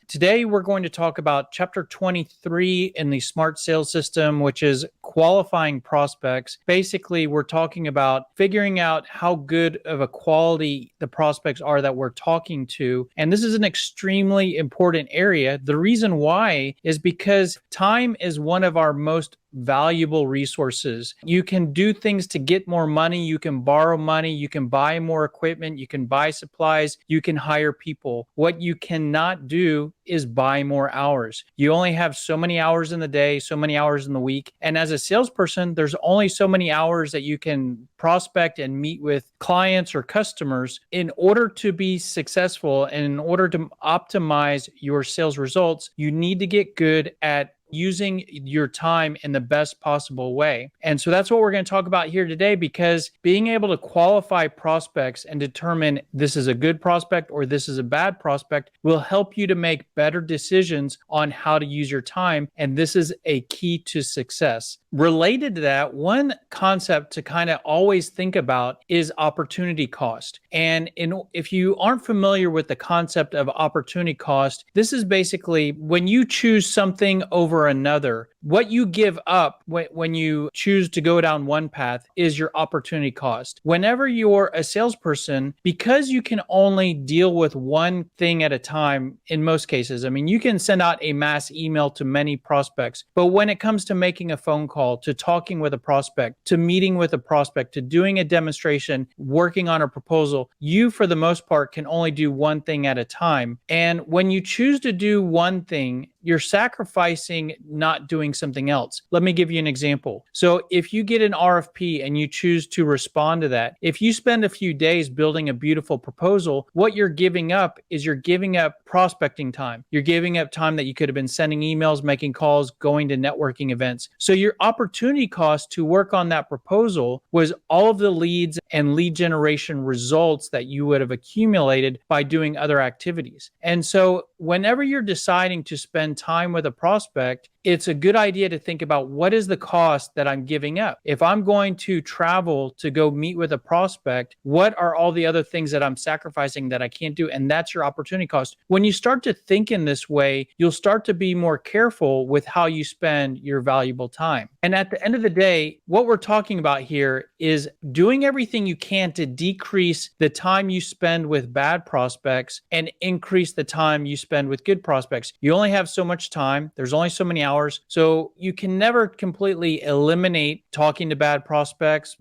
Today, we're going to talk about chapter 23 in the Smart Sales System, which is qualifying prospects. Basically, we're talking about figuring out how good of a quality the prospects are that we're talking to. And this is an extremely important area. The reason why is because time is one of our most valuable resources. You can do things to get more money. You can borrow money. You can buy more equipment. You can buy supplies. You can hire people. What you cannot do is buy more hours. You only have so many hours in the day, so many hours in the week. And as a salesperson, there's only so many hours that you can prospect and meet with clients or customers. In order to be successful and in order to optimize your sales results, you need to get good at using your time in the best possible way. And so that's what we're going to talk about here today, because being able to qualify prospects and determine this is a good prospect or this is a bad prospect will help you to make better decisions on how to use your time. And this is a key to success. Related to that, one concept to kind of always think about is opportunity cost. And if you aren't familiar with the concept of opportunity cost, this is basically when you choose something over another, what you give up when you choose to go down one path is your opportunity cost. Whenever you're a salesperson, because you can only deal with one thing at a time in most cases, I mean, you can send out a mass email to many prospects, but when it comes to making a phone call, to talking with a prospect, to meeting with a prospect, to doing a demonstration, working on a proposal, you, for the most part, can only do one thing at a time. And when you choose to do one thing, you're sacrificing not doing something else. Let me give you an example. So if you get an RFP and you choose to respond to that, if you spend a few days building a beautiful proposal, what you're giving up is you're giving up prospecting time. You're giving up time that you could have been sending emails, making calls, going to networking events. So your opportunity cost to work on that proposal was all of the leads and lead generation results that you would have accumulated by doing other activities. And so whenever you're deciding to spend time with a prospect, it's a good idea to think about what is the cost that I'm giving up. If I'm going to travel to go meet with a prospect, what are all the other things that I'm sacrificing that I can't do? And that's your opportunity cost. When you start to think in this way, you'll start to be more careful with how you spend your valuable time. And at the end of the day, what we're talking about here is doing everything you can to decrease the time you spend with bad prospects and increase the time you spend with good prospects. You only have so much time. There's only so many hours. So you can never completely eliminate talking to bad prospects,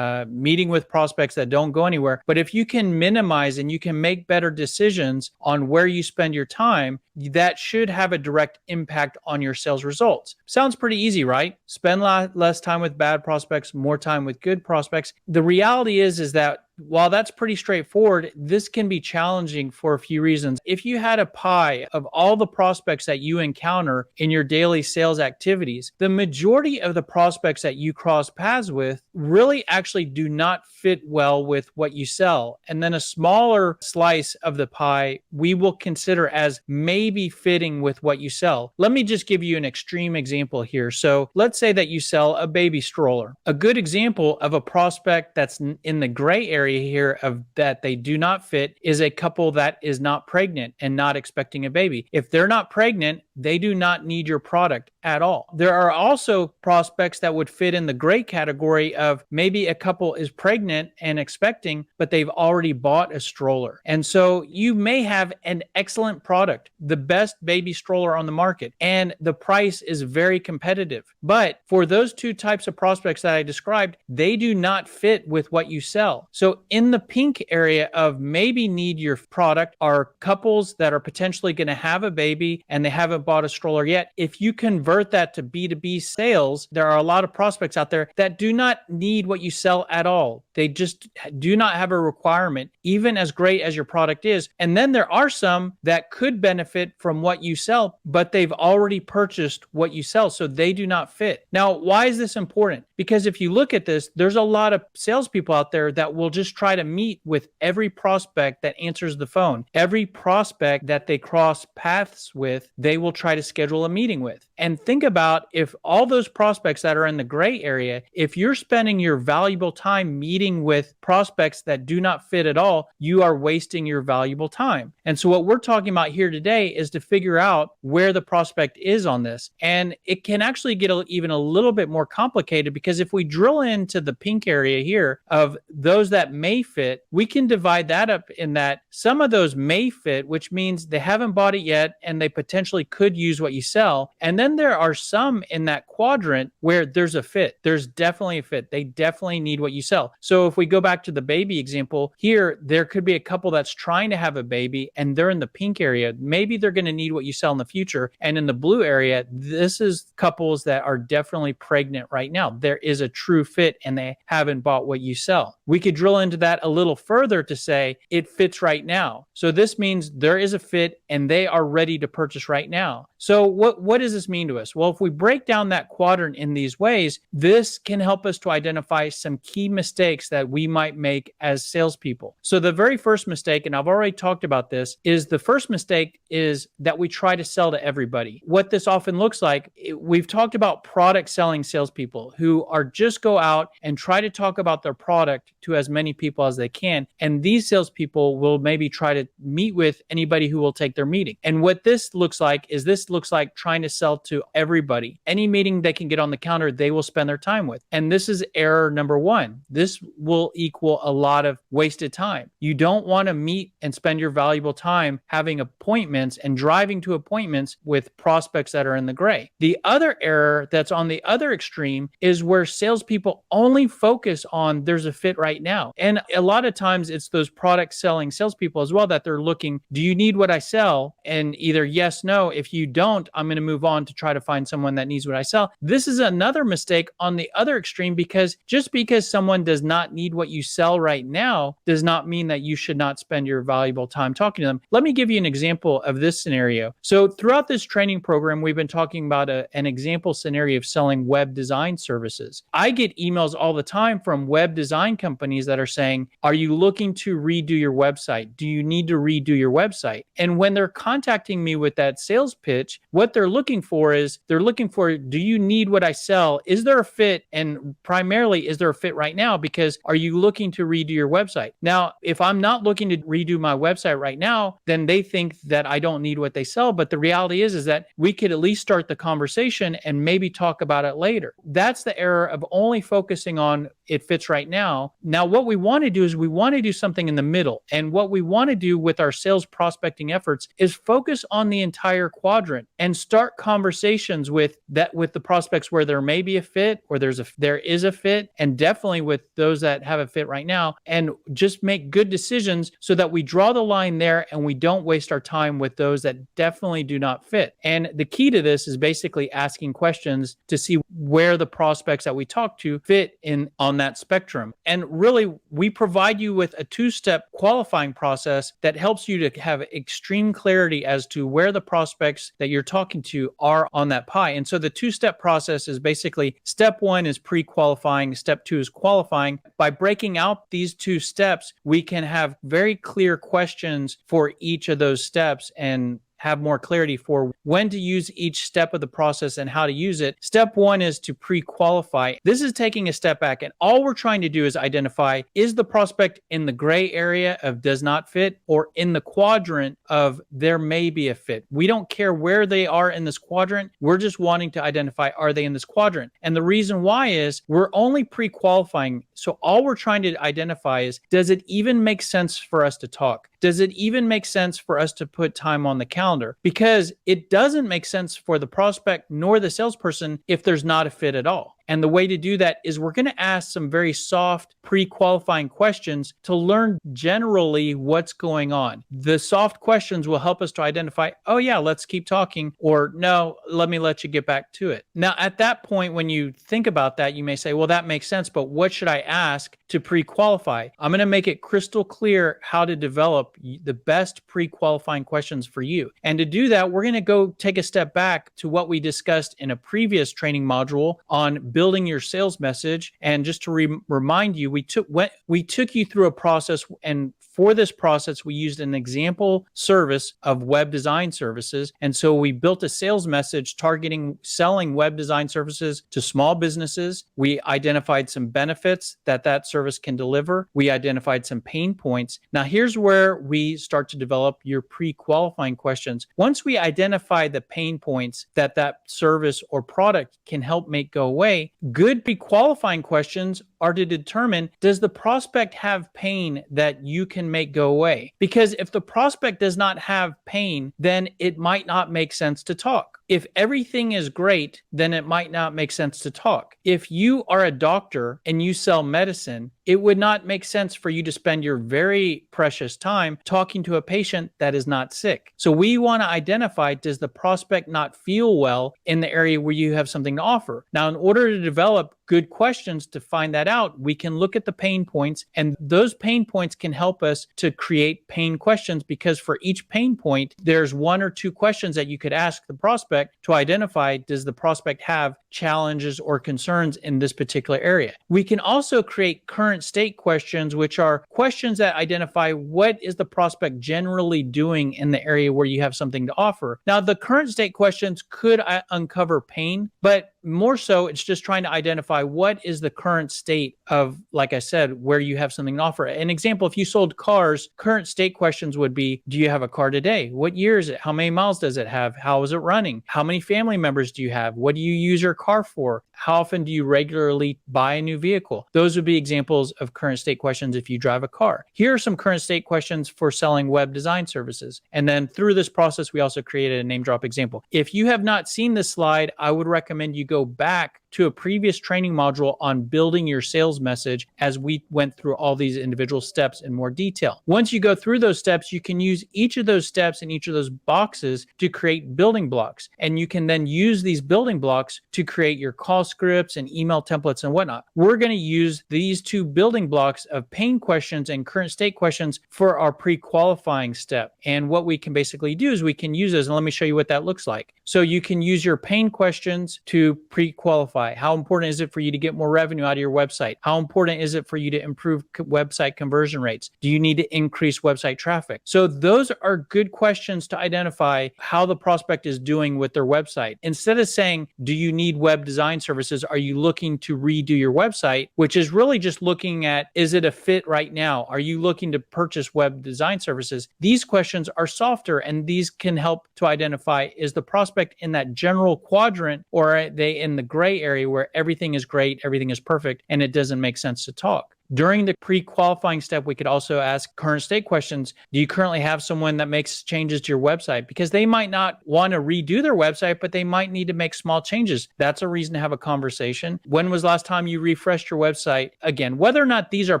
meeting with prospects that don't go anywhere. But if you can minimize and you can make better decisions on where you spend your time, that should have a direct impact on your sales results. Sounds pretty easy, right? Spend less time with bad prospects, more time with good prospects. The reality is that while that's pretty straightforward, this can be challenging for a few reasons. If you had a pie of all the prospects that you encounter in your daily sales activities, the majority of the prospects that you cross paths with really actually do not fit well with what you sell. And then a smaller slice of the pie we will consider as maybe fitting with what you sell. Let me just give you an extreme example here. So let's say that you sell a baby stroller. A good example of a prospect that's in the gray area here of that they do not fit is a couple that is not pregnant and not expecting a baby. If they're not pregnant, they do not need your product at all. There are also prospects that would fit in the gray category of maybe a couple is pregnant and expecting, but they've already bought a stroller. And so you may have an excellent product, the best baby stroller on the market, and the price is very competitive. But for those two types of prospects that I described, they do not fit with what you sell. So in the pink area of maybe need your product are couples that are potentially going to have a baby and they haven't bought a stroller yet. If you convert that to B2B sales, there are a lot of prospects out there that do not need what you sell at all. They just do not have a requirement, even as great as your product is. And then there are some that could benefit from what you sell, but they've already purchased what you sell, so they do not fit. Now, why is this important? Because if you look at this, there's a lot of salespeople out there that will just try to meet with every prospect that answers the phone. Every prospect that they cross paths with, they will try to schedule a meeting with. And think about if all those prospects that are in the gray area, if you're spending your valuable time meeting with prospects that do not fit at all, call, you are wasting your valuable time. And so what we're talking about here today is to figure out where the prospect is on this. And it can actually get even a little bit more complicated, because if we drill into the pink area here of those that may fit, we can divide that up in that some of those may fit, which means they haven't bought it yet and they potentially could use what you sell. And then there are some in that quadrant where there's a fit. There's definitely a fit. They definitely need what you sell. So if we go back to the baby example here, there could be a couple that's trying to have a baby and they're in the pink area. Maybe they're going to need what you sell in the future. And in the blue area, this is couples that are definitely pregnant right now. There is a true fit and they haven't bought what you sell. We could drill into that a little further to say it fits right now. So this means there is a fit and they are ready to purchase right now. So what does this mean to us? Well, if we break down that quadrant in these ways, this can help us to identify some key mistakes that we might make as salespeople. So the very first mistake, and I've already talked about this, is the first mistake is that we try to sell to everybody. What this often looks like, we've talked about product selling salespeople who are just go out and try to talk about their product to as many people as they can. And these salespeople will maybe try to meet with anybody who will take their meeting. And what this looks like is this looks like trying to sell to everybody. Any meeting they can get on the counter, they will spend their time with. And this is error number one. This will equal a lot of wasted time. You don't want to meet and spend your valuable time having appointments and driving to appointments with prospects that are in the gray. The other error that's on the other extreme is where salespeople only focus on there's a fit right now. And a lot of times it's those product selling salespeople as well that they're looking, do you need what I sell? And either yes, no. If you don't, I'm going to move on to try to find someone that needs what I sell. This is another mistake on the other extreme, because just because someone does not need what you sell right now does not mean that you should not spend your valuable time talking to them. Let me give you an example of this scenario. So throughout this training program, we've been talking about an example scenario of selling web design services. I get emails all the time from web design companies that are saying, are you looking to redo your website? Do you need to redo your website? And when they're contacting me with that sales pitch, what they're looking for is do you need what I sell? Is there a fit? And primarily, is there a fit right now? Because are you looking to redo your website? Now, if I'm not looking to redo my website right now, then they think that I don't need what they sell. But the reality is that we could at least start the conversation and maybe talk about it later. That's the error of only focusing on it fits right now. Now, what we want to do is we want to do something in the middle. And what we want to do with our sales prospecting efforts is focus on the entire quadrant and start conversations with the prospects where there may be a fit or there is a fit, and definitely with those that have a fit right now, and just make good decisions so that we draw the line there and we don't waste our time with those that definitely do not fit. And the key to this is basically asking questions to see where the prospects that we talk to fit in on that spectrum. And really, we provide you with a two-step qualifying process that helps you to have extreme clarity as to where the prospects that you're talking to are on that pie. And so the two-step process is basically step one is pre-qualifying, step two is qualifying. By breaking out these two steps, we can have very clear questions for each of those steps and have more clarity for when to use each step of the process and how to use it. Step one is to pre-qualify. This is taking a step back, and all we're trying to do is identify, is the prospect in the gray area of does not fit or in the quadrant of there may be a fit. We don't care where they are in this quadrant. We're just wanting to identify, are they in this quadrant? And the reason why is we're only pre-qualifying. So all we're trying to identify is, does it even make sense for us to talk? Does it even make sense for us to put time on the calendar? Because it doesn't make sense for the prospect nor the salesperson if there's not a fit at all. And the way to do that is we're going to ask some very soft pre-qualifying questions to learn generally what's going on. The soft questions will help us to identify, oh yeah, let's keep talking, or no, let me let you get back to it. Now, at that point, when you think about that, you may say, well, that makes sense, but what should I ask to pre-qualify? I'm going to make it crystal clear how to develop the best pre-qualifying questions for you. And to do that, we're going to go take a step back to what we discussed in a previous training module on building your sales message. And just to remind you, we took you through a process and for this process, we used an example service of web design services. And so we built a sales message targeting selling web design services to small businesses. We identified some benefits that that service can deliver. We identified some pain points. Now, here's where we start to develop your pre-qualifying questions. Once we identify the pain points that that service or product can help make go away, good pre-qualifying questions are to determine, does the prospect have pain that you can make go away? Because if the prospect does not have pain, then it might not make sense to talk. If everything is great, then it might not make sense to talk. If you are a doctor and you sell medicine, it would not make sense for you to spend your very precious time talking to a patient that is not sick. So we want to identify, does the prospect not feel well in the area where you have something to offer? Now, in order to develop good questions to find that out, we can look at the pain points, and those pain points can help us to create pain questions, because for each pain point, there's one or two questions that you could ask the prospect to identify, does the prospect have challenges or concerns in this particular area? We can also create current state questions, which are questions that identify what is the prospect generally doing in the area where you have something to offer. Now, the current state questions could uncover pain, but more so, it's just trying to identify what is the current state of, like I said, where you have something to offer. An example, if you sold cars, current state questions would be, do you have a car today? What year is it? How many miles does it have? How is it running? How many family members do you have? What do you use your car for? How often do you regularly buy a new vehicle? Those would be examples of current state questions if you drive a car. Here are some current state questions for selling web design services. And then through this process, we also created a name drop example. If you have not seen this slide, I would recommend you go back to a previous training module on building your sales message, as we went through all these individual steps in more detail. Once you go through those steps, you can use each of those steps in each of those boxes to create building blocks. And you can then use these building blocks to create your call scripts and email templates and whatnot. We're going to use these two building blocks of pain questions and current state questions for our pre-qualifying step. And what we can basically do is we can use those, and let me show you what that looks like. So you can use your pain questions to pre-qualify. How important is it for you to get more revenue out of your website? How important is it for you to improve website conversion rates? Do you need to increase website traffic? So those are good questions to identify how the prospect is doing with their website. Instead of saying, do you need web design services? Are you looking to redo your website? Which is really just looking at, is it a fit right now? Are you looking to purchase web design services? These questions are softer, and these can help to identify, is the prospect in that general quadrant, or are they in the gray area where everything is great, everything is perfect, and it doesn't make sense to talk? During the pre-qualifying step, we could also ask current state questions. Do you currently have someone that makes changes to your website? Because they might not want to redo their website, but they might need to make small changes. That's a reason to have a conversation. When was the last time you refreshed your website? Again, whether or not these are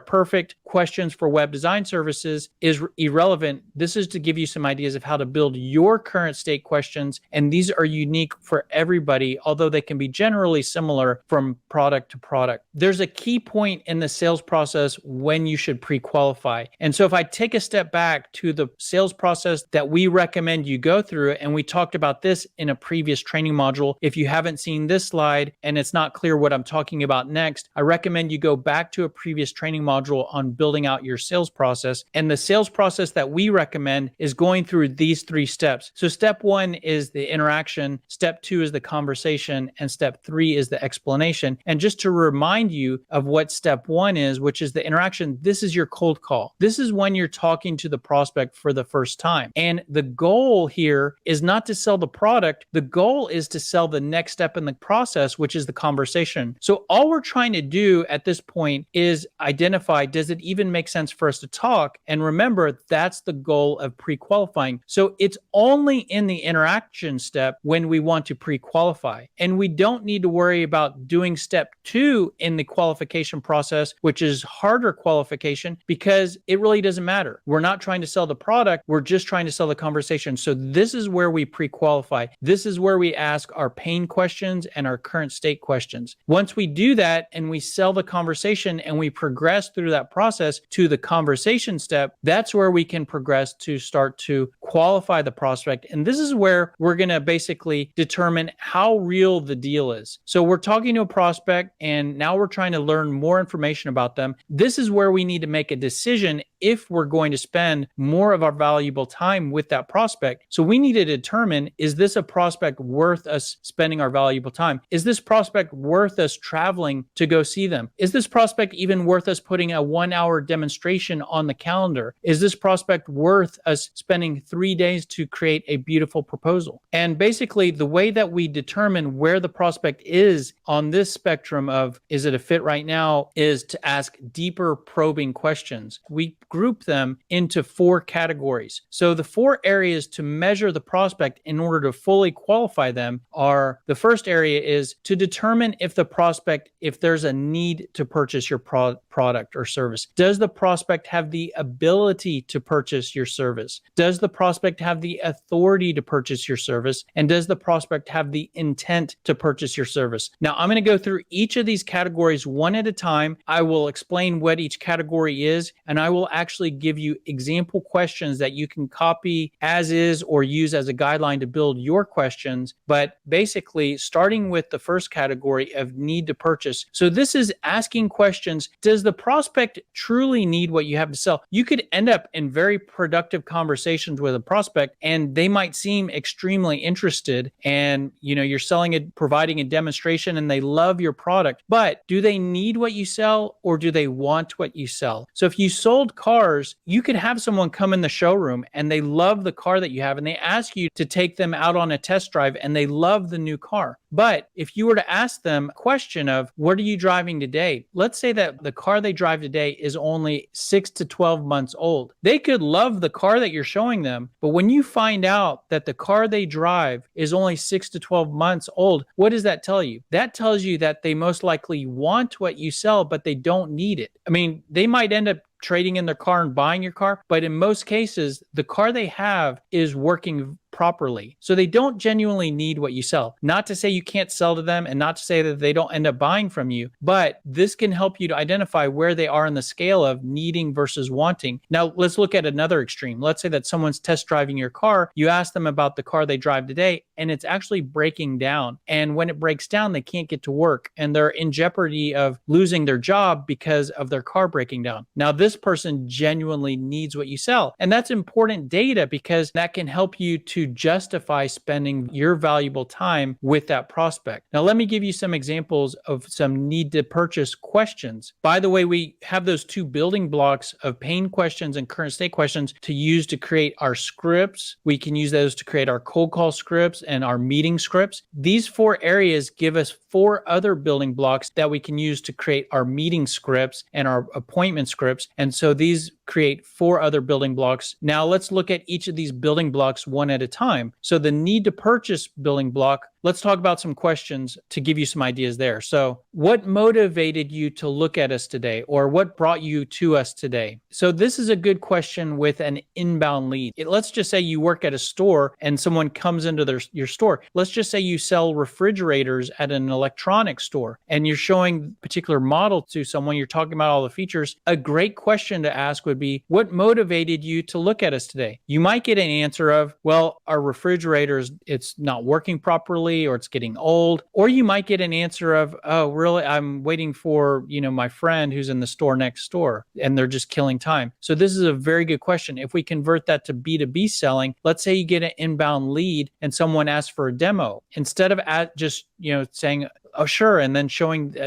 perfect questions for web design services is irrelevant. This is to give you some ideas of how to build your current state questions. And these are unique for everybody, although they can be generally similar from product to product. There's a key point in the sales process when you should pre-qualify. And so if I take a step back to the sales process that we recommend you go through, and we talked about this in a previous training module. If you haven't seen this slide and it's not clear what I'm talking about next, I recommend you go back to a previous training module on building out your sales process. And the sales process that we recommend is going through these three steps. So step one is the interaction, step two is the conversation, and step three is the explanation. And just to remind you of what step one is, which is the interaction, this is your cold call. This is when you're talking to the prospect for the first time. And the goal here is not to sell the product. The goal is to sell the next step in the process, which is the conversation. So all we're trying to do at this point is identify, does it even make sense for us to talk? And remember, that's the goal of pre-qualifying. So it's only in the interaction step when we want to pre-qualify. And we don't need to worry about doing step two in the qualification process, which is harder qualification, because it really doesn't matter. We're not trying to sell the product. We're just trying to sell the conversation. So this is where we pre-qualify. This is where we ask our pain questions and our current state questions. Once we do that and we sell the conversation and we progress through that process to the conversation step, that's where we can progress to start to qualify the prospect. And this is where we're going to basically determine how real the deal is. So we're talking to a prospect and now we're trying to learn more information about them. This is where we need to make a decision. if we're going to spend more of our valuable time with that prospect. So we need to determine, is this a prospect worth us spending our valuable time? Is this prospect worth us traveling to go see them? Is this prospect even worth us putting a 1-hour demonstration on the calendar? Is this prospect worth us spending 3 days to create a beautiful proposal? And basically, the way that we determine where the prospect is on this spectrum of is it a fit right now is to ask deeper probing questions. We group them into 4 categories. So the 4 areas to measure the prospect in order to fully qualify them are, the first area is to determine if the prospect, if there's a need to purchase your product or service. Does the prospect have the ability to purchase your service? Does the prospect have the authority to purchase your service? And does the prospect have the intent to purchase your service? Now, I'm going to go through each of these categories one at a time. I will explain what each category is, and I will actually give you example questions that you can copy as is or use as a guideline to build your questions. But basically, starting with the first category of need to purchase. So this is asking questions. Does the prospect truly need what you have to sell? You could end up in very productive conversations with a prospect, and they might seem extremely interested, and you're selling it, providing a demonstration, and they love your product. But do they need what you sell, or do they want what you sell? So if you sold cars, you could have someone come in the showroom and they love the car that you have, and they ask you to take them out on a test drive, and they love the new car. But if you were to ask them a question of, what are you driving today? Let's say that the car they drive today is only 6 to 12 months old. They could love the car that you're showing them, but when you find out that the car they drive is only 6 to 12 months old, what does that tell you? That tells you that they most likely want what you sell, but they don't need it. I mean, they might end up trading in their car and buying your car, but in most cases, the car they have is working properly. So they don't genuinely need what you sell. Not to say you can't sell to them, and not to say that they don't end up buying from you, but this can help you to identify where they are in the scale of needing versus wanting. Now, let's look at another extreme. Let's say that someone's test driving your car. You ask them about the car they drive today, and it's actually breaking down. And when it breaks down, they can't get to work, and they're in jeopardy of losing their job because of their car breaking down. Now, this person genuinely needs what you sell. And that's important data, because that can help you to justify spending your valuable time with that prospect. Now, let me give you some examples of some need to purchase questions. By the way, we have those 2 building blocks of pain questions and current state questions to use to create our scripts. We can use those to create our cold call scripts and our meeting scripts. These 4 areas give us 4 other building blocks that we can use to create our meeting scripts and our appointment scripts. And so these create 4 other building blocks. Now let's look at each of these building blocks one at a time. So the need to purchase building block, let's talk about some questions to give you some ideas there. So what motivated you to look at us today, or what brought you to us today? So this is a good question with an inbound lead. Let's just say you work at a store and someone comes into your store. Let's just say you sell refrigerators at an electronics store, and you're showing a particular model to someone. You're talking about all the features. A great question to ask would be, what motivated you to look at us today? You might get an answer of, well, our refrigerators, it's not working properly, or it's getting old. Or you might get an answer of, oh, really, I'm waiting for, my friend who's in the store next door, and they're just killing time. So this is a very good question. If we convert that to B2B selling, let's say you get an inbound lead and someone asks for a demo. Instead of just, saying, oh, sure, and then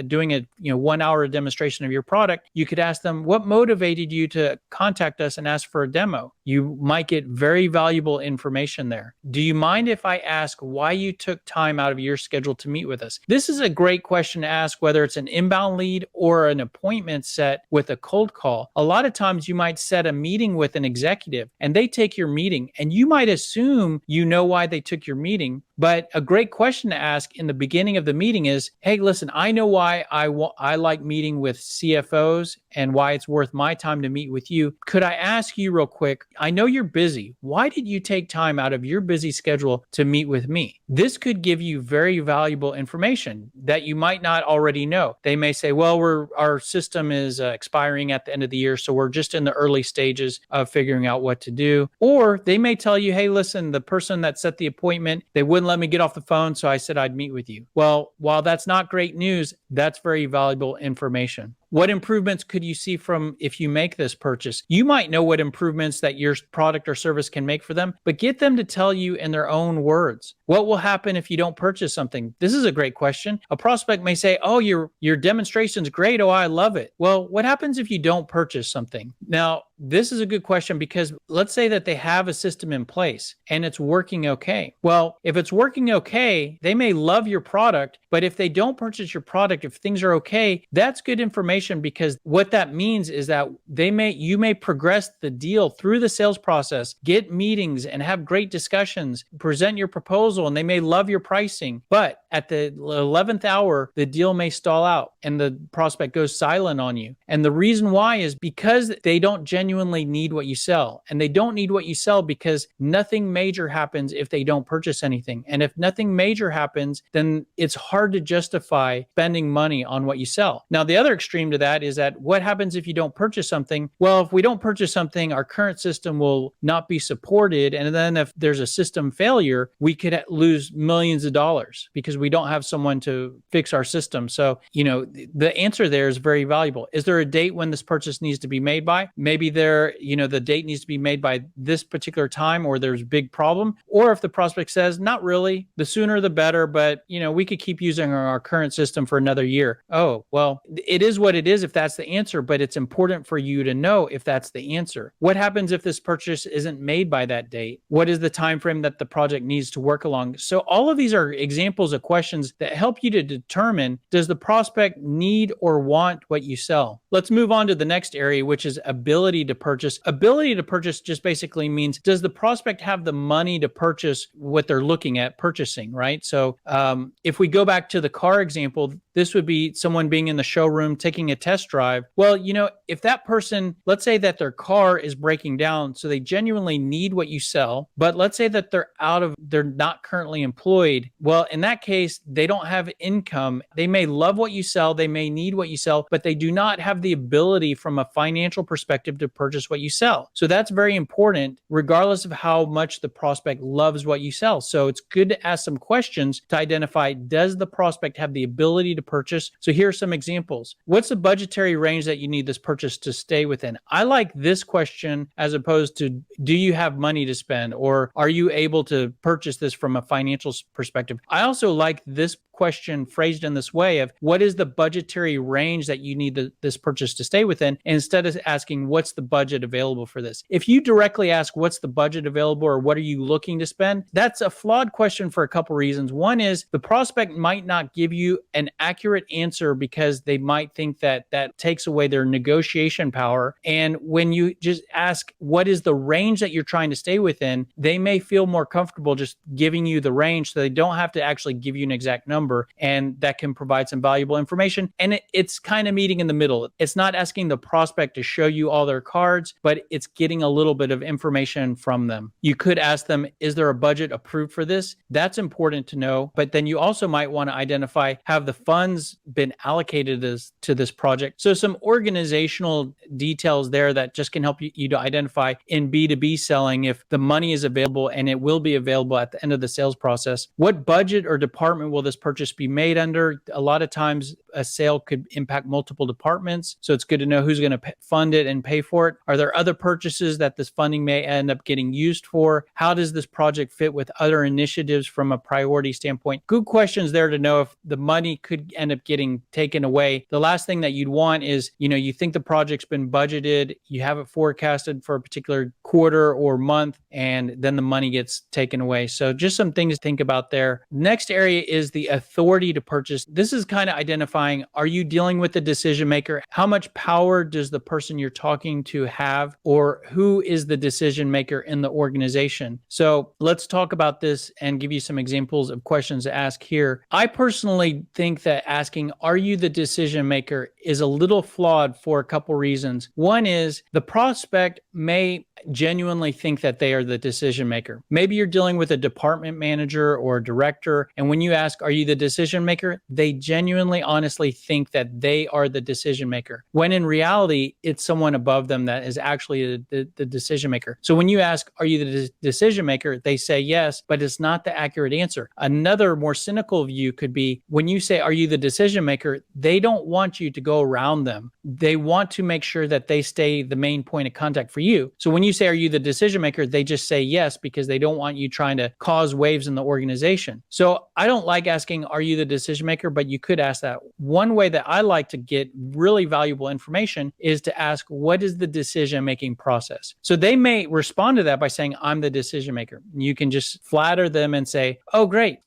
doing a 1-hour demonstration of your product, you could ask them, what motivated you to contact us and ask for a demo? You might get very valuable information there. Do you mind if I ask why you took time out of your schedule to meet with us? This is a great question to ask, whether it's an inbound lead or an appointment set with a cold call. A lot of times you might set a meeting with an executive, and they take your meeting, and you might assume you know why they took your meeting. But a great question to ask in the beginning of the meeting is, hey, listen, I know why I like meeting with CFOs and why it's worth my time to meet with you. Could I ask you real quick, I know you're busy. Why did you take time out of your busy schedule to meet with me? This could give you very valuable information that you might not already know. They may say, well, our system is expiring at the end of the year, so we're just in the early stages of figuring out what to do. Or they may tell you, hey, listen, the person that set the appointment, they wouldn't let me get off the phone, so I said I'd meet with you. Well, while that's not great news, that's very valuable information. What improvements could you see from if you make this purchase? You might know what improvements that your product or service can make for them, but get them to tell you in their own words. What will happen if you don't purchase something? This is a great question. A prospect may say, "Oh, your demonstration's great. Oh, I love it." Well, what happens if you don't purchase something? Now, this is a good question because let's say that they have a system in place and it's working okay. Well, if it's working okay, they may love your product, but if they don't purchase your product, if things are okay, that's good information, because what that means is that you may progress the deal through the sales process, get meetings and have great discussions, present your proposal, and they may love your pricing. But at the 11th hour, the deal may stall out and the prospect goes silent on you. And the reason why is because they don't genuinely need what you sell. And they don't need what you sell because nothing major happens if they don't purchase anything. And if nothing major happens, then it's hard to justify spending money on what you sell. Now, the other extreme to that is that what happens if you don't purchase something? Well, if we don't purchase something, our current system will not be supported. And then if there's a system failure, we could lose millions of dollars because we don't have someone to fix our system. So, the answer there is very valuable. Is there a date when this purchase needs to be made by? Maybe the date needs to be made by this particular time, or there's a big problem. Or if the prospect says, not really, the sooner the better, but we could keep using our current system for another year. Oh, well, it is what it is if that's the answer, but it's important for you to know if that's the answer. What happens if this purchase isn't made by that date? What is the time frame that the project needs to work along? So all of these are examples of questions that help you to determine, does the prospect need or want what you sell? Let's move on to the next area, which is ability to purchase. Ability to purchase just basically means, does the prospect have the money to purchase what they're looking at purchasing, right? So if we go back to the car example, this would be someone being in the showroom taking a test drive. Well, if that person, let's say that their car is breaking down, so they genuinely need what you sell, but let's say that they're not currently employed. Well, in that case, they don't have income. They may love what you sell, they may need what you sell, but they do not have the ability from a financial perspective to purchase what you sell. So that's very important, regardless of how much the prospect loves what you sell. So it's good to ask some questions to identify, does the prospect have the ability to purchase? So here are some examples. What's the budgetary range that you need this purchase to stay within? I like this question as opposed to, do you have money to spend, or are you able to purchase this from a financial perspective? I also like this question phrased in this way of, what is the budgetary range that you need this purchase to stay within, instead of asking, what's the budget available for this? If you directly ask, what's the budget available, or what are you looking to spend, that's a flawed question for a couple reasons. One is the prospect might not give you an accurate answer because they might think that takes away their negotiation power. And when you just ask, what is the range that you're trying to stay within, they may feel more comfortable just giving you the range, so they don't have to actually give you an exact number. And that can provide some valuable information. And it's kind of meeting in the middle. It's not asking the prospect to show you all their cards, but it's getting a little bit of information from them. You could ask them, is there a budget approved for this? That's important to know. But then you also might want to identify, have the funds been allocated to this project? So some organizational details there that just can help you to identify in B2B selling if the money is available, and it will be available at the end of the sales process. What budget or department will this purchase be made under? A lot of times a sale could impact multiple departments, so it's good to know who's going to fund it and pay for it. Are there other purchases that this funding may end up getting used for? How does this project fit with other initiatives from a priority standpoint? Good questions there to know if the money could end up getting taken away. The last thing that you'd want is, you think the project's been budgeted, you have it forecasted for a particular quarter or month, and then the money gets taken away. So just some things to think about there. Next area is the authority to purchase. This is kind of identifying, are you dealing with the decision maker? How much power does the person you're talking to have, or who is the decision maker in the organization? So let's talk about this and give you some examples of questions to ask here. I personally think that asking, are you the decision maker, is a little flawed for a couple reasons. One is the prospect may genuinely think that they are the decision maker. Maybe you're dealing with a department manager or a director, and when you ask, are you the decision maker? They genuinely, honestly think that they are the decision maker, when in reality, it's someone above them that is actually the decision maker. So when you ask, are you the decision maker? They say yes, but it's not the accurate answer. Another more cynical view could be, when you say, are you the decision maker? They don't want you to go around them. they want to make sure that they stay the main point of contact for you. So when you say, are you the decision maker? They just say yes, because they don't want you trying to cause waves in the organization. So I don't like asking, are you the decision maker? But you could ask that. One way that I like to get really valuable information is to ask, what is the decision-making process? So they may respond to that by saying, I'm the decision maker. You can just flatter them and say, oh, great.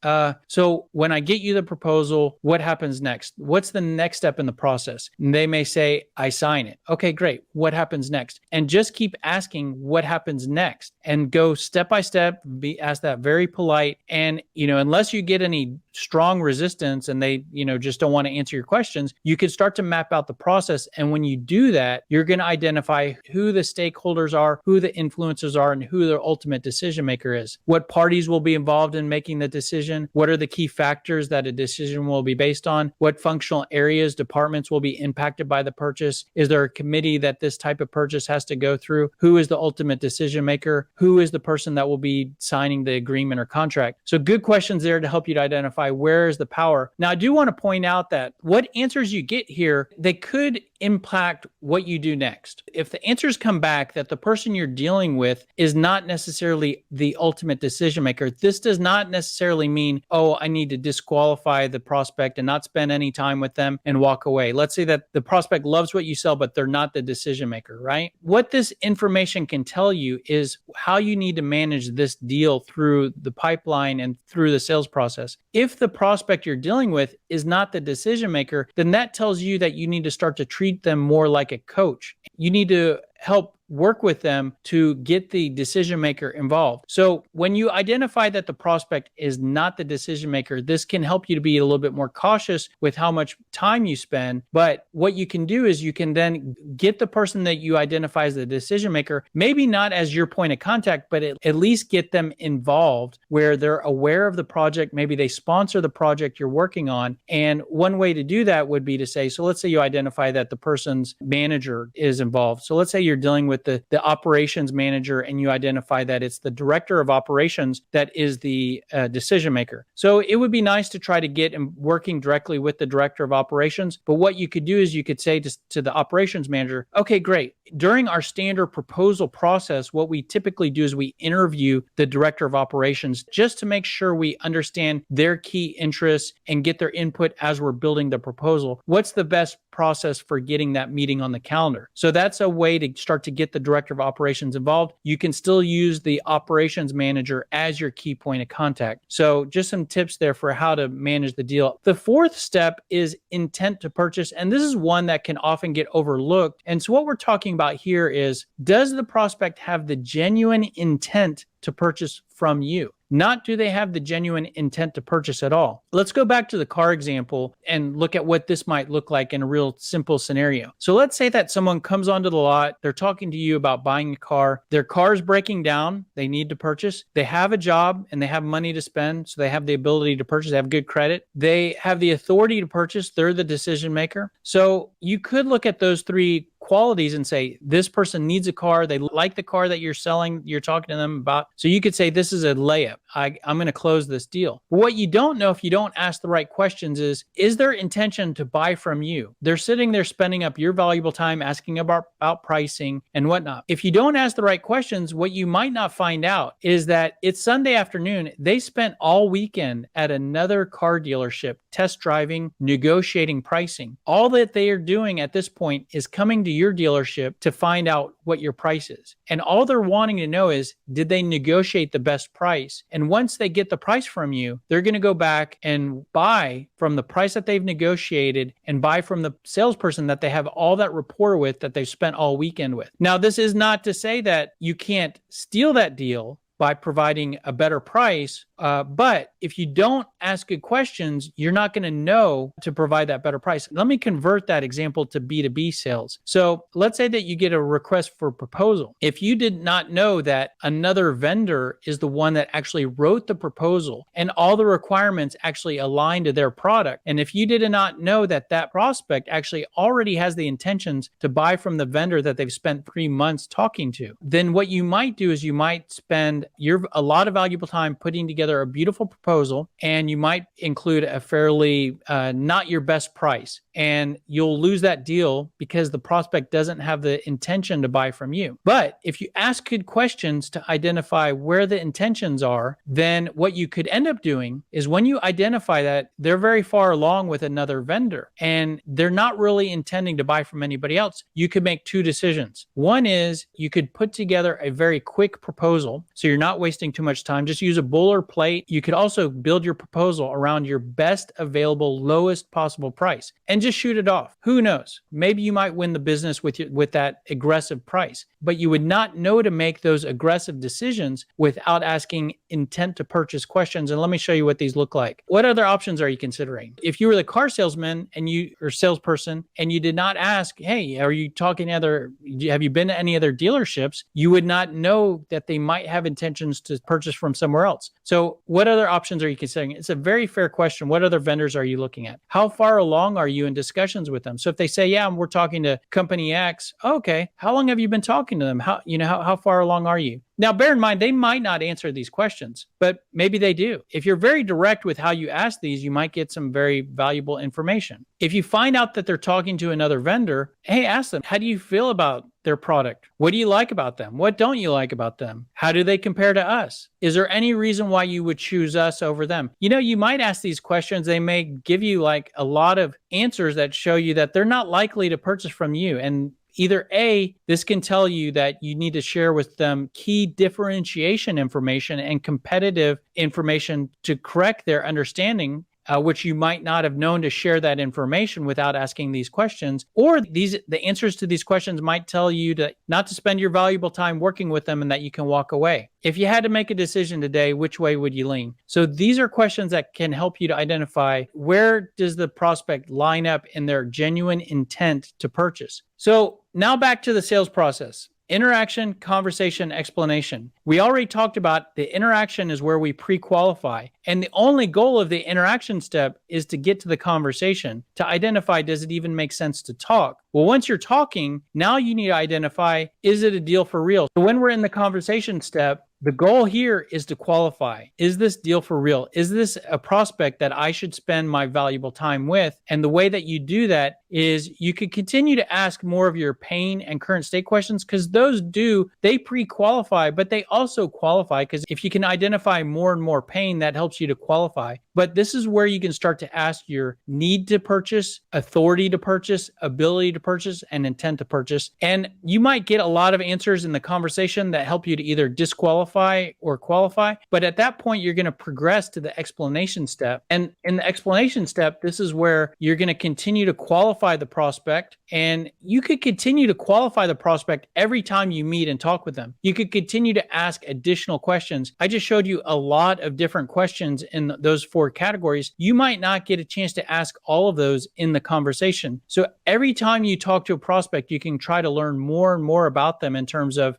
So when I get you the proposal, what happens next? What's the next step in the process? And they may say, I sign it. Okay, great. What happens next? And just keep asking what happens next and go step by step, ask that very polite. And, unless you get any strong resistance and they, just don't want to answer your questions, you could start to map out the process. And when you do that, you're going to identify who the stakeholders are, who the influencers are, and who the ultimate decision maker is. What parties will be involved in making the decision? What are the key factors that a decision will be based on? What functional areas, departments will be impacted by the purchase? Is there a committee that this type of purchase has to go through? Who is the ultimate decision maker? Who is the person that will be signing the agreement or contract? So good questions there to help you to identify where is the power. Now, I do want to point out that what answers you get here, they could impact what you do next. If the answers come back that the person you're dealing with is not necessarily the ultimate decision maker, this does not necessarily mean, oh, I need to disqualify the prospect and not spend any time with them and walk away. Let's say that the prospect loves what you sell, but they're not the decision maker, right? What this information can tell you is how you need to manage this deal through the pipeline and through the sales process. If the prospect you're dealing with is not the decision maker, then that tells you that you need to start to treat them more like a coach. You need to help work with them to get the decision maker involved. So when you identify that the prospect is not the decision maker, this can help you to be a little bit more cautious with how much time you spend. But what you can do is you can then get the person that you identify as the decision maker, maybe not as your point of contact, but at least get them involved where they're aware of the project. Maybe they sponsor the project you're working on. And one way to do that would be to say, so let's say you identify that the person's manager is involved. So let's say you're dealing with the operations manager and you identify that it's the director of operations that is the decision maker. So it would be nice to try to get working directly with the director of operations. But what you could do is you could say to the operations manager, okay, great. During our standard proposal process, what we typically do is we interview the director of operations just to make sure we understand their key interests and get their input as we're building the proposal. What's the best process for getting that meeting on the calendar? So that's a way to start to get the director of operations involved. You can still use the operations manager as your key point of contact. So just some tips there for how to manage the deal. The fourth step is intent to purchase. And this is one that can often get overlooked. And so what we're talking about here is, does the prospect have the genuine intent to purchase from you? Not do they have the genuine intent to purchase at all. Let's go back to the car example and look at what this might look like in a real simple scenario. So let's say that someone comes onto the lot, they're talking to you about buying a car, their car is breaking down, they need to purchase, they have a job and they have money to spend, so they have the ability to purchase, they have good credit, they have the authority to purchase, they're the decision maker. So you could look at those three qualities and say, this person needs a car, they like the car that you're selling, you're talking to them about. So you could say, this is a layup. I'm going to close this deal. But what you don't know if you don't ask the right questions is their intention to buy from you? They're sitting there spending up your valuable time asking about pricing and whatnot. If you don't ask the right questions, what you might not find out is that it's Sunday afternoon. They spent all weekend at another car dealership, test driving, negotiating pricing. All that they are doing at this point is coming to your dealership to find out what your price is. And all they're wanting to know is, did they negotiate the best price? And once they get the price from you, they're going to go back and buy from the price that they've negotiated and buy from the salesperson that they have all that rapport with, that they've spent all weekend with. Now, this is not to say that you can't steal that deal by providing a better price. But if you don't ask good questions, you're not going to know to provide that better price. Let me convert that example to B2B sales. So let's say that you get a request for proposal. If you did not know that another vendor is the one that actually wrote the proposal and all the requirements actually align to their product, and if you did not know that that prospect actually already has the intentions to buy from the vendor that they've spent 3 months talking to, then what you might do is you might spend you're a lot of valuable time putting together a beautiful proposal, and you might include a fairly not your best price. And you'll lose that deal because the prospect doesn't have the intention to buy from you. But if you ask good questions to identify where the intentions are, then what you could end up doing is when you identify that they're very far along with another vendor and they're not really intending to buy from anybody else, you could make two decisions. One is you could put together a very quick proposal so you're not wasting too much time. Just use a boilerplate. You could also build your proposal around your best available, lowest possible price and just shoot it off. Who knows? Maybe you might win the business with that aggressive price, but you would not know to make those aggressive decisions without asking intent to purchase questions. And let me show you what these look like. What other options are you considering? If you were the car salesman and you or salesperson and you did not ask, hey, are you talking to have you been to any other dealerships? You would not know that they might have intentions to purchase from somewhere else. So what other options are you considering? It's a very fair question. What other vendors are you looking at? How far along are you in discussions with them? So if they say, yeah, we're talking to company X, okay, how long have you been talking to them? How far along are you? Now, bear in mind, they might not answer these questions, but maybe they do. If you're very direct with how you ask these, you might get some very valuable information. If you find out that they're talking to another vendor, hey, ask them, how do you feel about their product? What do you like about them? What don't you like about them? How do they compare to us? Is there any reason why you would choose us over them? You might ask these questions. They may give you like a lot of answers that show you that they're not likely to purchase from you. And either A, this can tell you that you need to share with them key differentiation information and competitive information to correct their understanding, which you might not have known to share that information without asking these questions. Or the answers to these questions might tell you to not to spend your valuable time working with them and that you can walk away. If you had to make a decision today, which way would you lean? So these are questions that can help you to identify where does the prospect line up in their genuine intent to purchase. So now back to the sales process. Interaction, conversation, explanation. We already talked about the interaction is where we pre-qualify. And the only goal of the interaction step is to get to the conversation, to identify, does it even make sense to talk? Well, once you're talking, now you need to identify, is it a deal for real? So when we're in the conversation step, the goal here is to qualify. Is this deal for real? Is this a prospect that I should spend my valuable time with? And the way that you do that is you could continue to ask more of your pain and current state questions because they pre-qualify, but they also qualify because if you can identify more and more pain, that helps you to qualify. But this is where you can start to ask your need to purchase, authority to purchase, ability to purchase, and intent to purchase. And you might get a lot of answers in the conversation that help you to either disqualify or qualify. But at that point, you're going to progress to the explanation step. And in the explanation step, this is where you're going to continue to qualify the prospect. And you could continue to qualify the prospect every time you meet and talk with them. You could continue to ask additional questions. I just showed you a lot of different questions in those four categories. You might not get a chance to ask all of those in the conversation. So every time you talk to a prospect, you can try to learn more and more about them in terms of,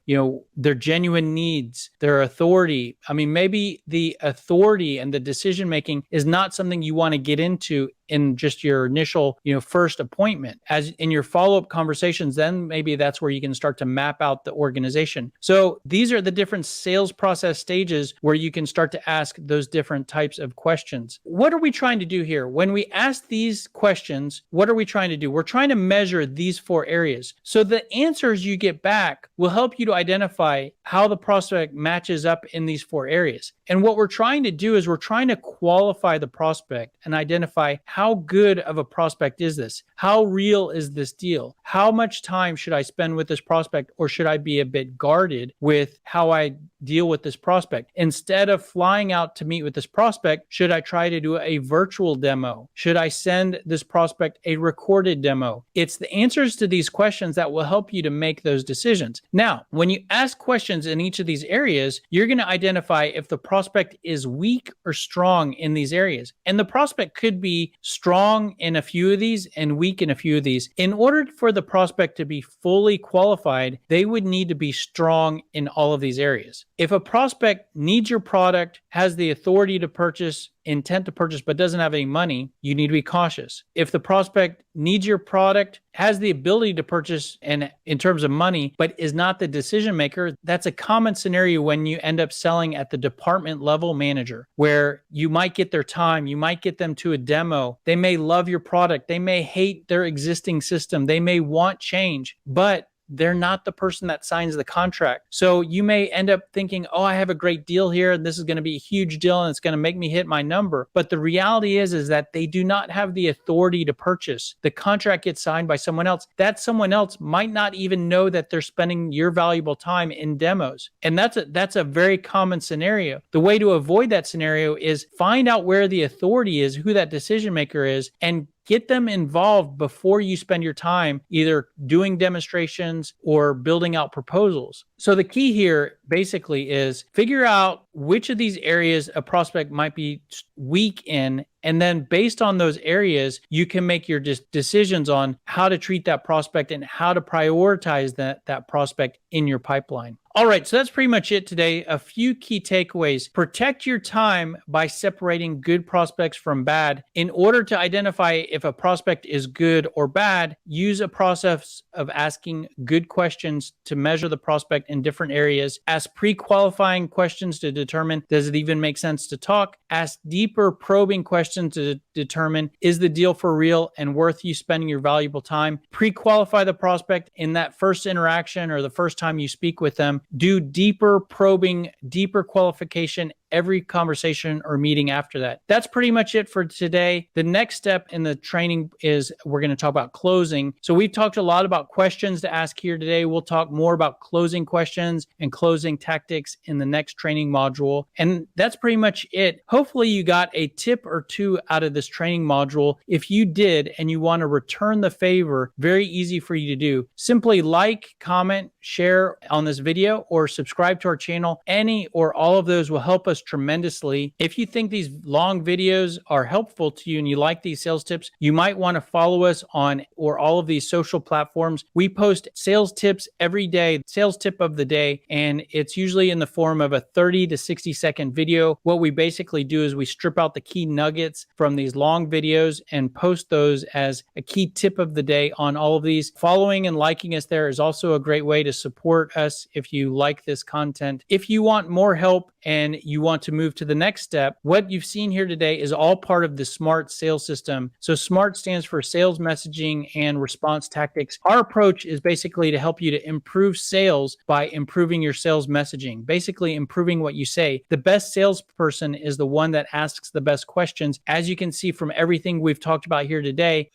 their genuine needs, their authority. I mean, maybe the authority and the decision making is not something you want to get into in just your initial, first appointment. As in your follow-up conversations, then maybe that's where you can start to map out the organization. So these are the different sales process stages where you can start to ask those different types of questions. What are we trying to do here? When we ask these questions, what are we trying to do? We're trying to measure these four areas. So the answers you get back will help you to identify how the prospect matches up in these four areas. And what we're trying to do is we're trying to qualify the prospect and identify how good of a prospect is this? How real is this deal? How much time should I spend with this prospect, or should I be a bit guarded with how I deal with this prospect? Instead of flying out to meet with this prospect, should I try to do a virtual demo? Should I send this prospect a recorded demo? It's the answers to these questions that will help you to make those decisions. Now, when you ask questions in each of these areas, you're going to identify if the prospect is weak or strong in these areas. And the prospect could be strong in a few of these and weak in a few of these. In order for the prospect to be fully qualified, they would need to be strong in all of these areas. If a prospect needs your product, has the authority to purchase, intent to purchase, but doesn't have any money, you need to be cautious. If the prospect needs your product, has the ability to purchase and in terms of money, but is not the decision maker, that's a common scenario when you end up selling at the department level manager, where you might get their time, you might get them to a demo. They may love your product, they may hate their existing system, they may want change, but they're not the person that signs the contract. So you may end up thinking, oh, I have a great deal here, and this is going to be a huge deal, and it's going to make me hit my number. But the reality is that they do not have the authority to purchase. The contract gets signed by someone else. That someone else might not even know that they're spending your valuable time in demos. And that's a very common scenario. The way to avoid that scenario is find out where the authority is, who that decision maker is, and get them involved before you spend your time either doing demonstrations or building out proposals. So the key here basically is figure out which of these areas a prospect might be weak in. And then based on those areas, you can make your decisions on how to treat that prospect and how to prioritize that prospect in your pipeline. All right, so that's pretty much it today. A few key takeaways. Protect your time by separating good prospects from bad. In order to identify if a prospect is good or bad, use a process of asking good questions to measure the prospect in different areas. Ask pre-qualifying questions to determine, does it even make sense to talk? Ask deeper probing questions to determine, is the deal for real and worth you spending your valuable time? Pre-qualify the prospect in that first interaction or the first time you speak with them. Do deeper probing, deeper qualification every conversation or meeting after that. That's pretty much it for today. The next step in the training is we're going to talk about closing. So we've talked a lot about questions to ask here today. We'll talk more about closing questions and closing tactics in the next training module. And that's pretty much it. Hopefully you got a tip or two out of this training module. If you did and you want to return the favor, very easy for you to do. Simply like, comment, share on this video, or subscribe to our channel. Any or all of those will help us tremendously. If you think these long videos are helpful to you and you like these sales tips, you might want to follow us on or all of these social platforms. We post sales tips every day, sales tip of the day, and it's usually in the form of a 30 to 60 second video. What we basically do is we strip out the key nuggets from these long videos and post those as a key tip of the day on all of these. Following and liking us there is also a great way to support us if you like this content. If you want more help and you want to move to the next step, what you've seen here today is all part of the SMART sales system. So SMART stands for sales messaging and response tactics. Our approach is basically to help you to improve sales by improving your sales messaging, basically improving what you say. The best salesperson is the one that asks the best questions. As you can see from everything we've talked about here today,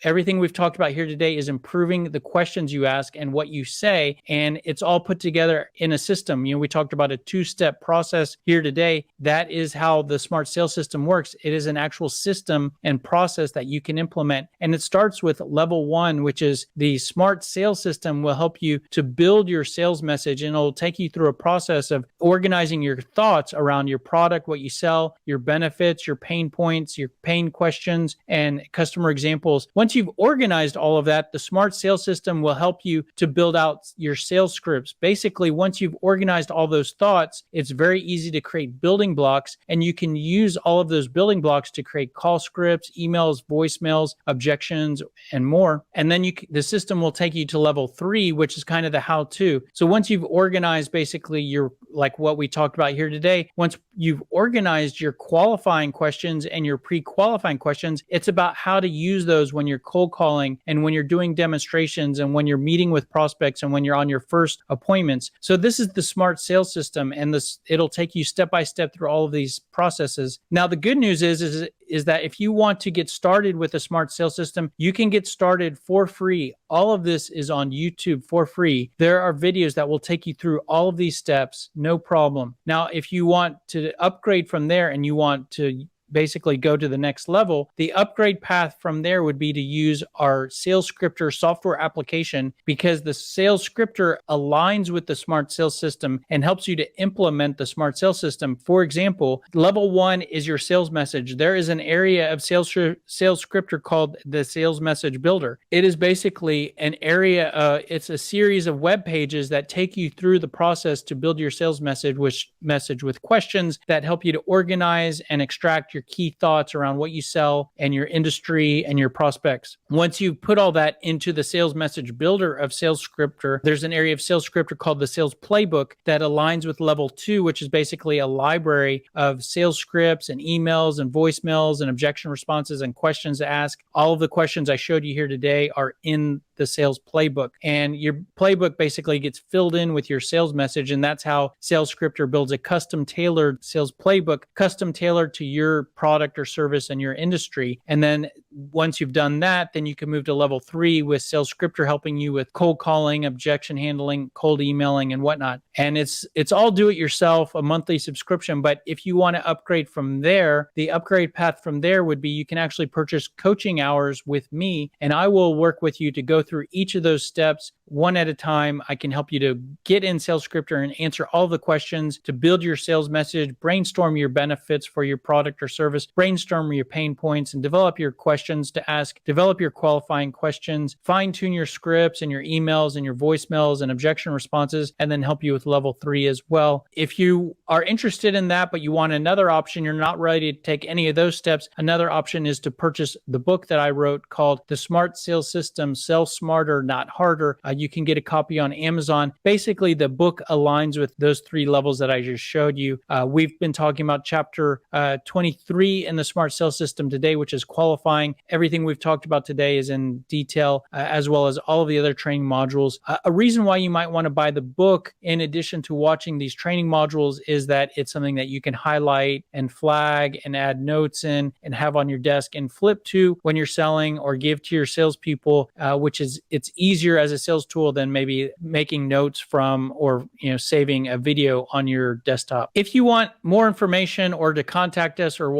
is improving the questions you ask and what you say, and it's all put together in a system. We talked about a two-step process here today. That is how the SMART sales system works. It is an actual system and process that you can implement. And it starts with level 1, which is the SMART sales system will help you to build your sales message, and it'll take you through a process of organizing your thoughts around your product, what you sell, your benefits, your pain points, your pain questions, and customer examples. Once you've organized all of that, the SMART sales system will help you to build out your sales scripts. Basically, once you've organized all those thoughts, it's very easy to create building blocks, and you can use all of those building blocks to create call scripts, emails, voicemails, objections, and more. And then the system will take you to level 3, which is kind of the how-to. So once you've organized basically your, like what we talked about here today, once you've organized your qualifying questions and your pre-qualifying questions, it's about how to use those when you're cold calling and when you're doing demonstrations and when you're meeting with prospects and when you're on your first appointments. So this is the SMART sales system, and it'll take you step by step through all of these processes. Now, the good news is that if you want to get started with the SMART sales system, you can get started for free. All of this is on YouTube for free. There are videos that will take you through all of these steps, no problem. Now, if you want to upgrade from there and you want to basically go to the next level, the upgrade path from there would be to use our Sales Scripter software application, because the Sales Scripter aligns with the Smart Sales System and helps you to implement the Smart Sales System. For example, level 1 is your sales message. There is an area of Sales Scripter called the Sales Message Builder. It is basically an area, it's a series of web pages that take you through the process to build your sales message with questions that help you to organize and extract your key thoughts around what you sell and your industry and your prospects. Once you put all that into the Sales Message Builder of Sales Scripter, there's an area of Sales Scripter called the Sales Playbook that aligns with level 2, which is basically a library of sales scripts and emails and voicemails and objection responses and questions to ask. All of the questions I showed you here today are in the Sales Playbook, and your playbook basically gets filled in with your sales message. And that's how Sales Scripter builds a custom tailored sales playbook, custom tailored to your product or service and your industry. And then once you've done that, then you can move to level 3 with Sales Scripter helping you with cold calling, objection handling, cold emailing, and whatnot. And it's all do it yourself, a monthly subscription. But if you want to upgrade from there, the upgrade path from there would be you can actually purchase coaching hours with me, and I will work with you to go through each of those steps one at a time. I can help you to get in Sales Scripter and answer all the questions to build your sales message, brainstorm your benefits for your product or service, brainstorm your pain points, and develop your questions to ask, develop your qualifying questions, fine tune your scripts and your emails and your voicemails and objection responses, and then help you with level 3 as well. If you are interested in that, but you want another option, you're not ready to take any of those steps, another option is to purchase the book that I wrote called The Smart Sales System, Sell Smarter, Not Harder. You can get a copy on Amazon. Basically, the book aligns with those 3 levels that I just showed you. We've been talking about chapter 23 in the Smart Sales System today, which is qualifying. Everything we've talked about today is in detail, as well as all of the other training modules. A reason why you might want to buy the book, in addition to watching these training modules, is that it's something that you can highlight and flag and add notes in and have on your desk and flip to when you're selling, or give to your salespeople, which is, it's easier as a sales tool than maybe making notes from, or saving a video on your desktop. If you want more information or to contact us or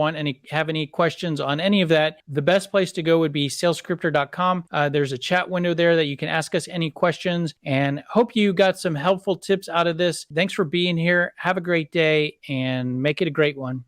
have any questions on any of that, the best place to go would be salesscripter.com. There's a chat window there that you can ask us any questions, and hope you got some helpful tips out of this. Thanks for being here. Have a great day and make it a great one.